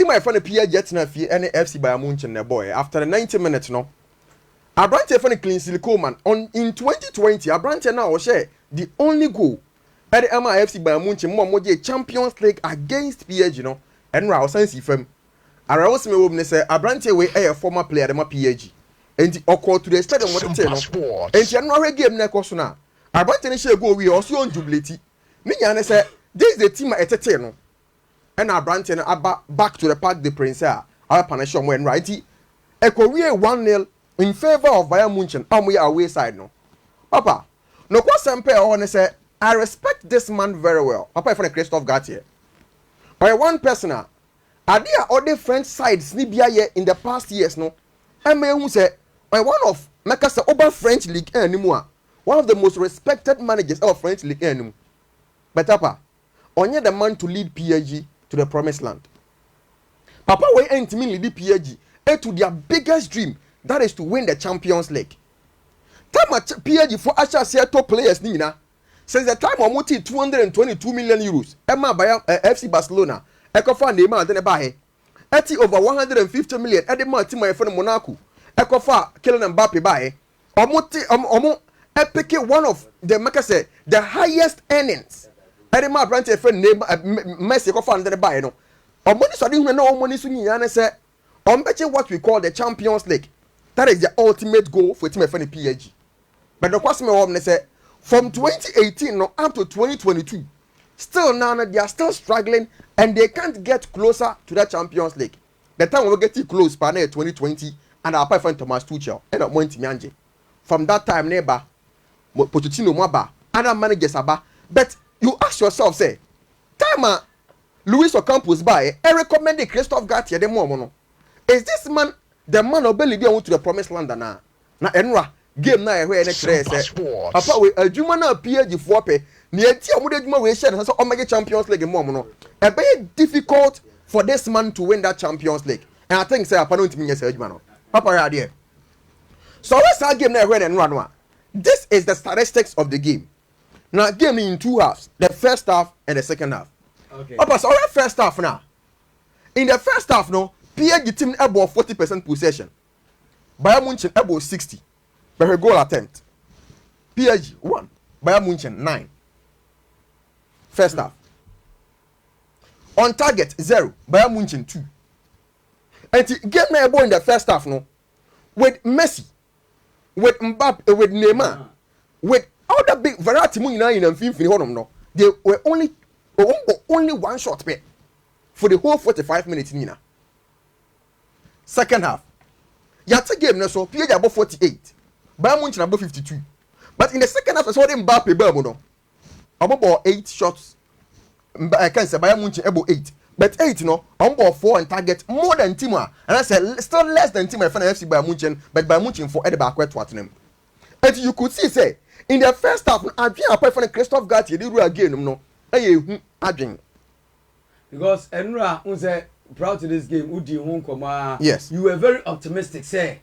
team my friend PSG jet na fie and FC Bayern Munich na boy after the 90 minutes no Abrante friend Kingsley Coman on in 2020 Abrante na o share the only goal at the FC Bayern Munich mo Champions League against PSG no and ra o sense fam ara wo me wo ne say Abrante we a former player dem PSG enti okọ to the stadium what say no enti no we game na ekoso na Abrante ne share goal we also on jubilate me nya ne say this is the team etete no and Abrante na aba back to the Parc des Princes our panation when right ekowie 1-0 in favor of Bayern Munich we away side no papa no kwasem pe o ne say I respect this man very well papa for Christophe Galtier by one person Adia other French sides ni bia ye in the past years no hu say by one of make say over French League anymore one of the most respected managers of French League anymore but papa onye the man to lead PSG to the promised land papa we entimi lead PSG to their biggest dream that is to win the Champions League time PSG for actually top players ni na since the time omoti 222 million euros Emma by FC Barcelona Ekofa Neymar de ba he eti over 150 million edema team my friend Monaco Ekofa Kylian Mbappe ba he omo epic one of the make say the highest earnings edema brand friend Neymar Messi Ekofa de ba he no omo ni so de hu na omo ni so nyiya ne say ombeche what we call the Champions League that is the ultimate goal for team friend PSG but the question me ne say from 2018 no up to 2022 still now they are still struggling and they can't get closer to that Champions League. The time we get close by 2020 and our friend Thomas Tuchel and Monty Mianje. From that time neighbor Pochettino Mwaba other managers aba but you ask yourself say time Luis Ocampos by I recommend Christophe Galtier the more is this man the man of belly to the promised land na enra game na ehwe ne kire say papa we adwuma na PSG for pe na enti amude adwuma we share so omega Champions League mom no e be difficult for this man to win that Champions League and I think say papa no ntimi nyesa adwuma no papa ya there so let's start game na ehwe ne no this is the statistics of the game now game in two halves the first half and the second half okay papa so the first half now in the first half no PSG team about 40% possession Bayern Munich about 60 but her goal attempt PSG 1 Bayern Munich 9 first half on target 0 Bayern Munich 2 and get my ball in the first half no with Messi with Mbappe with Neymar with all the big variety mu in and finish no they were only one shot bet for the whole 45 minutes nina second half yata game no so PSG about 48 Bayern Munich about 52 but in the second half I saw them Mbappe ball no about 8 shots I can say Bayern Munich about 8 but 8 no about 4 and target more than team and I said still less than team my friend FC Bayern Munich but Bayern Munich for at the back to Tottenham and you could see say in the first half Adrian apart from Christophe Galtier they do again no Adrian because Enra unse proud to this game udi hon koma yes you were very optimistic say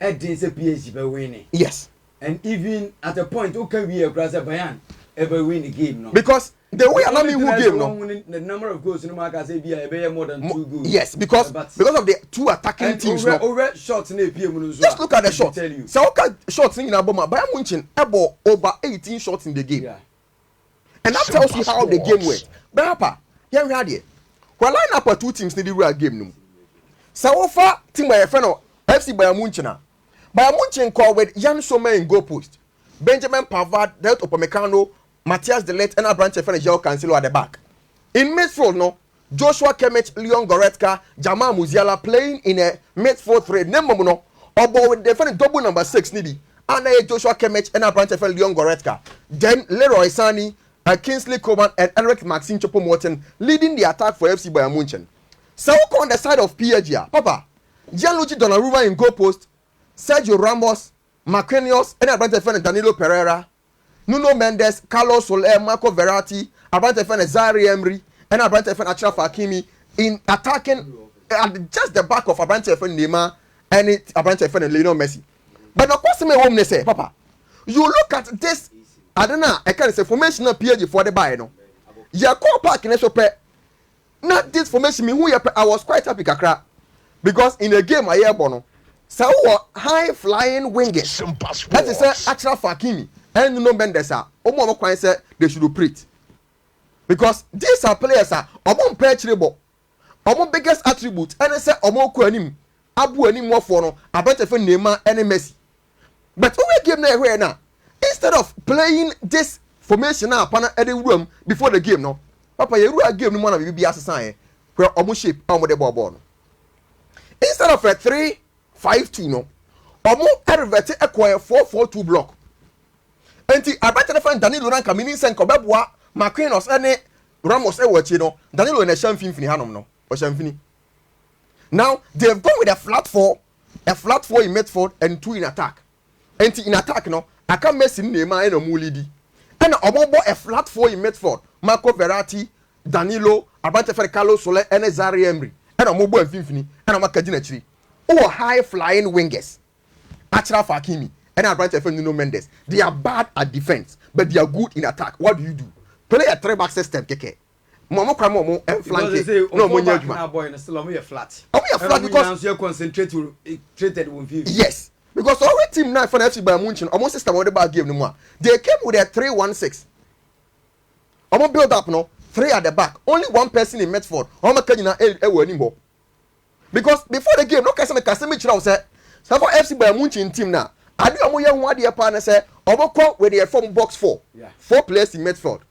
Edin say PSG be winning yes and even at a point okay we across Bayern ever win the game no because the way allow me who game no the number of goals no mark say be more than 2 goals yes because of the two attacking teams no over shots na PM no just look at the shots so okay shots in Aboma Bayern Munich able over 18 shots in the game yeah. And that tells you how the game went but papa here we are there well line up two teams in the real game no so far team by friend of FC Bayern Munich na Bayern Munich call with Jan Sommer in goal post Benjamin Pavard Del Upamecano Matthias De Ligt and Abrante friend Joao Cancelo at the back in midfield no Joshua Kimmich Leon Goretzka Jamal Musiala playing in a midfield thread name no obo with the friend double number 6 nibi and Joshua Kimmich and Abrante friend Leon Goretzka then Leroy Sané Kingsley Coman and Eric Maxime Choupo-Moting leading the attack for FC Bayern Munich. So on the side of PSG, Papa, Gianluigi Donnarumma in goal post, Sergio Ramos, Marquinhos, and Abrante friend Danilo Pereira, Nuno Mendes, Carlos Soler, Marco Verratti, Abrante friend Zaire Emery, and Abrante friend Achraf Hakimi in attacking at just the back of Abrante friend Neymar and Abrante friend Lionel Messi. But of course, me home say, Papa, you look at this. I don't know. I can't say formation of PSG for the buy no. Ya call park in so pe not this formation me who I was quite happy kakra because in a game I hear bono so high flying wingers that is actual Fakimi and no Mendesa omo kwan say they should operate because these are players are omo perchable omo biggest attribute and say omo ko anim abu anim mo for no abete fe Neymar and Messi but over game na here na instead of playing this formation na pana at the room before the game no papa you a game no man be be assign where omo shape omo the ball no instead of a 3-5-2 no omo revert acquire 4-4-2 block enti abata fan Danilo na kamini sen ko beboa Marquinhos ene Ramos e wachi no Danilo na chamfinfini hanom no o chamfini now they've gone with a flat four in midfield and 2 in attack enti in attack no aka Messi Neymar ena mu leadi ena omo bo a flat 4 in midfield Marco Verratti Danilo abata fan Carlos Soler ene Zaire Emery ena omo bo amfinfini ena maka gina chiri or high flying wingers Achraf Hakimi and Abrante Nuno Mendes. They are bad at defense, but they are good in attack. What do you do? Play a 3-back system, keke. Momo Kramomo and flank. No, Monya boy and still on flat. Oh, we are flat because you're concentrated with you. Yes, because our team now for FC Bayern Munich almost system on the ball game no more. They came with a 3-1-6. Omo build up no 3 at the back. Only one person in midfield. Omo Kanyina anymore. Because before the game, no Kasemi Chira said, so for FC Bayern Munich team now. I do a young one dear partner say, overcome with the form box 4. Yeah. 4 players in midfield.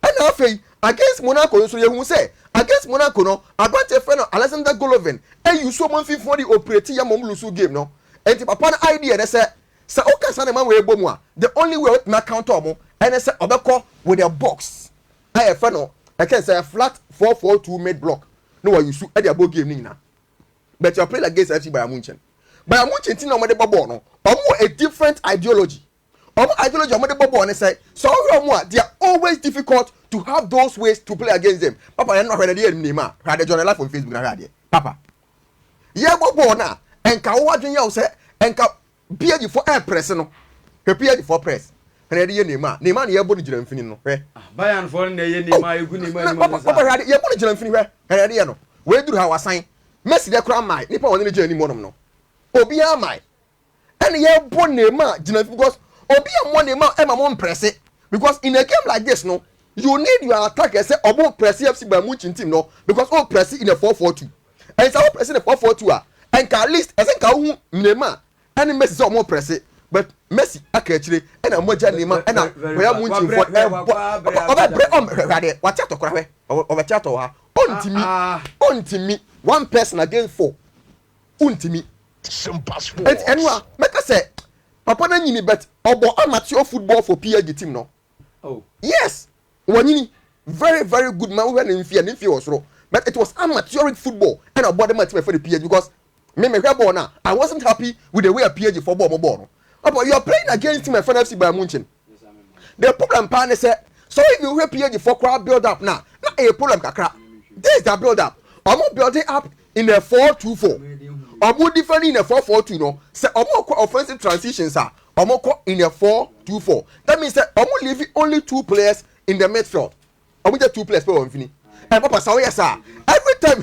And now against Monaco, so you say against Monaco, no, Abrante friend Alexander Golovin, and you so much for the operating Yamolusu game, no. And the papa idea they say, so okay, Sanema we bomwa. The only way to make counter mo, and I say overcome with a box. I have friend, I can say a flat 4-4-2 mid block. No, you shoot at the above game now. But you are playing against FC Bayern Munich. Bayern Munich team no more the ball no. A different ideology. Ideology omo the ball and say so they are always difficult to have those ways to play against them. Papa you not ready there Neymar. Ready join live on Facebook na ready. Papa. Yeah ball na enka wo adwen ya say enka PG for air press no. PG for press. Ready Neymar. Neymar na ye bo ni jira mfini no. Bayern for na ye Neymar egu Neymar. Papa ready ye bo ni jira mfini ready no. We duru ha wasan. Messi de kra mai. Nipa won ni jira ni mo no. Obi amai and ye born Neymar because Obi am Neymar Emma won't press it because in a game like this no you need your attacker say obo press FC by Munich team no because all press in a 4-4-2 and it's all press in a 4-4-2 and at least I think Neymar and Messi so more press it but Messi akachire and amoja Neymar and we are Munich for what chat to cry over chat to her on one person against 4 untimi and anyway, make us say, Papa na nyini bet obo amateur football for PSG team no. Oh. Yes. Wanyini very very good man when in fear was wrong. But it was amateur football and about the match for the PSG because me ball now. I wasn't happy with the way a PSG for ball. But you are playing against him for FC Bayern Munich. The problem partner say so if you have PSG for crowd build up now. Not a problem kakra. This is the build up. I'm building up in a 4-2-4. Omo different in a 4-4-2 no. Say omo offensive transitions are omo in a 4-2-4. That means that omo leave only 2 players in the midfield. Omo just 2 players per one fini. And Papa say yes sir. Every time.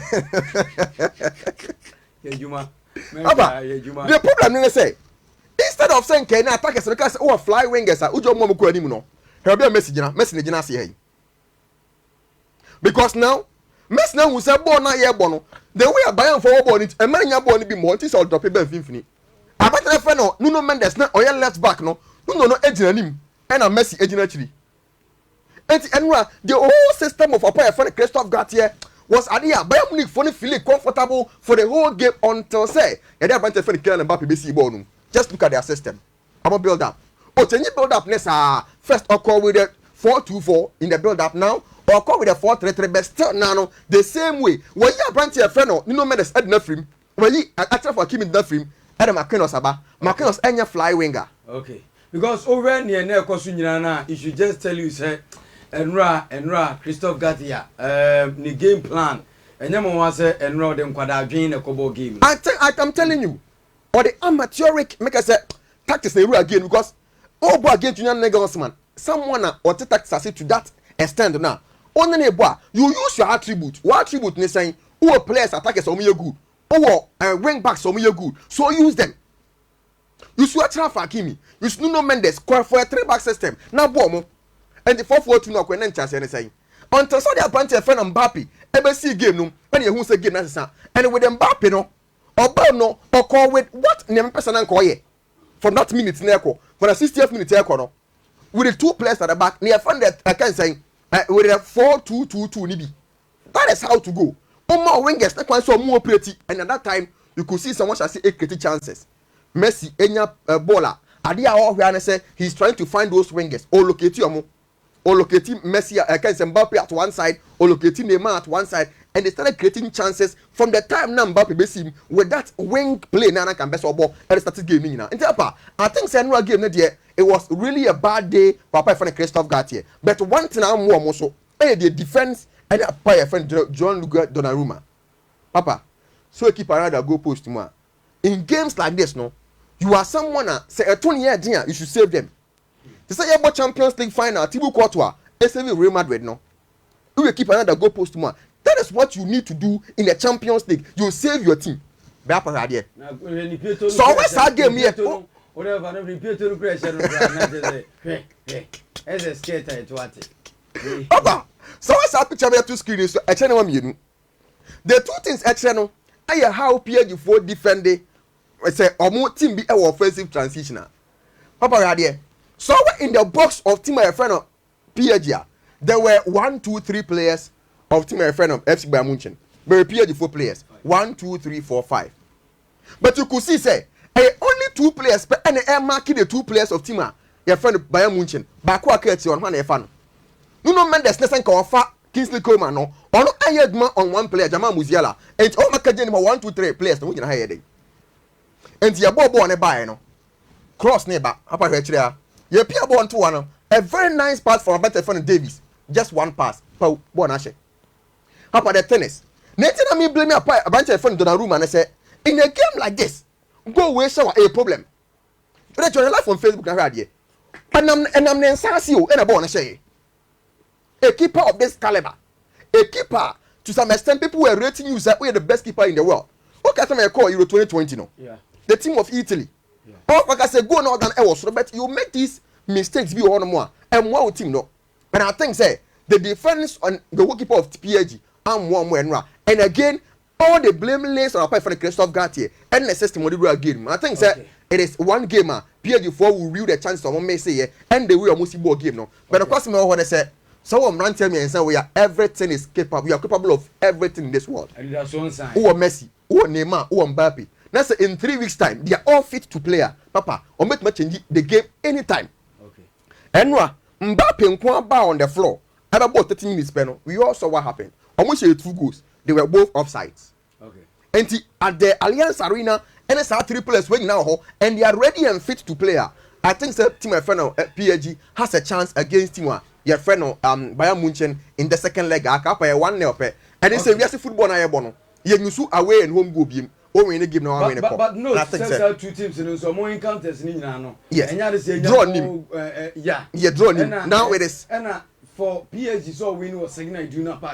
Papa, the problem is say instead of saying can attackers because oh fly wingers are ujo mo ko anim no. He be message na say hey. Because now Messi na who say ball na ye ball no. The way a Bayern for ball it, a man nya ball ni be more until drop e be finfini. Abata fe no Nuno Mendes na oya left back no. No ejina nim. E na Messi ejina chiri. Enti enwa the whole system of Papa for Christophe Galtier was adia Bayern Munich for feel comfortable for the whole game until say e dey Abata fe Kylian Mbappe be see ball no. Just look at their system. About build up. Oh, change build up nessa first occur with the 4-2-4 in the build up now. Or come with a 4-3-3 but still now the same way when you branch your friend no Nuno Mendes add enough him when you actually for Kim enough him Adam Marquinhos aba Marquinhos enya fly winger okay because over near na ekosu nyina na you should just tell you say enra Christophe Galtier the game plan enya mo wa say enra dem kwada adwen na kobo game I'm telling you or the amateuric make us say tactics na again because all go against Julian Negglesman someone or tactics to that extent now On the boy, you use your attribute. What attribute ne saying? Who players attackers or me good? Or wing backs or me good? So use them. You see what Hakimi. You see Nuno Mendes square for a 3-back system. Now Bomo. And the 4-4-2 no kwen chance anything. Until so they appoint a friend Mbappe. Ever see game no. When you who say game necessary. And with Mbappe no. Or Bono or call with what name person and call ye. From that minute neko. For the 60th minute neko no. With the 2 players at the back. Near friend that I can say with a 4-2-2-2 nibi. That is how to go. More wingers that one so more pretty. And at that time you could see someone shall say 8 creative chances. Messi enya baller. Adi a ho say he's trying to find those wingers. Or locate you or locate Messi against Mbappe at one side, or locate Neymar at one side, and they started creating chances from the time now Mbappe besim with that wing play Nana can best ball and they started gaming now. I think Senra game that it was really a bad day for my friend Christophe Galtier. But one thing I'm more also the defense and a friend John-Luc Donnarumma. Papa, so keep another goal post more. In games like this, no, you are someone say a 20-year deal, you should save them. They say about Champions League final, Thibaut Courtois, SMV Real Madrid, no. You will keep another goal post more. That is what you need to do in the Champions League. You save your team. So what's that game here? Papa, so what's that picture here 2 screens? I tell you, the 2 things actually no. I how PSG defending. I say omo team be our offensive transitioner. Papa radio. So in the box of team my friend of PSG, there were 1, 2, 3 players of team my friend of FC Bayern Munich. But PSG 4 players. 1, 2, 3, 4, 5. But you could see say only 2 players and I marking the 2 players of team your friend of Bayern Munich. Back what on one fan. Nuno Mendes listen can offer Kingsley Coman no. Or no hired man on 1 player Jamal Musiala. And all Macadam 1, 2, 3 players no we can hire them. And your ball on a buy no. Cross neighbor up here. You appear born to one. A very nice pass from a better friend Davis. Just 1 pass. Pau Bonashe. How about the tennis? Nathan and me blame a bunch of friend Donnarumma and I say, in a game like this, go away show a problem. But your life on Facebook and radio. And I'm then Sassio and a Bonashe. A keeper of this caliber. A keeper to some extent people were rating you that we're the best keeper in the world. Okay, I call Euro 2020 no. Yeah. The team of Italy. Oh, like I said, go now than else. But you make these mistakes be one more. And one team no. And I think say the defense on the goalkeeper of PSG and one more and again all the blame lays on a for the Christophe Galtier and the system of the game. I think say it is one game PSG 4 will real the chance of one may say and they will almost ball game no. But of course me what I said. Someone ran tell me and say we are everything is capable. We are capable of everything in this world. And that's one sign. Who are Messi? Who are Neymar? Who are Mbappe? Now say in 3 weeks time they are all fit to play. Papa, or make me change the game anytime. Okay. And Mbappe and bar on the floor. At about 30 minutes panel, we all saw what happened. Almost 2 goals. They were both offsides. Okay. And at the Allianz Arena, NSR 3 players waiting now, and they are ready and fit to play. I think the team my friend PSG has a chance against team your friend Bayern Munich in the second leg. I can't pay 1-0. And it's a yes football na bono. You use away and home go beam. Oh, we give no one. But no, that's 2 teams in so more encounters in no. Yes. Draw him. Yeah, draw him. Now it is. And for PSG, so we know signal do not pack.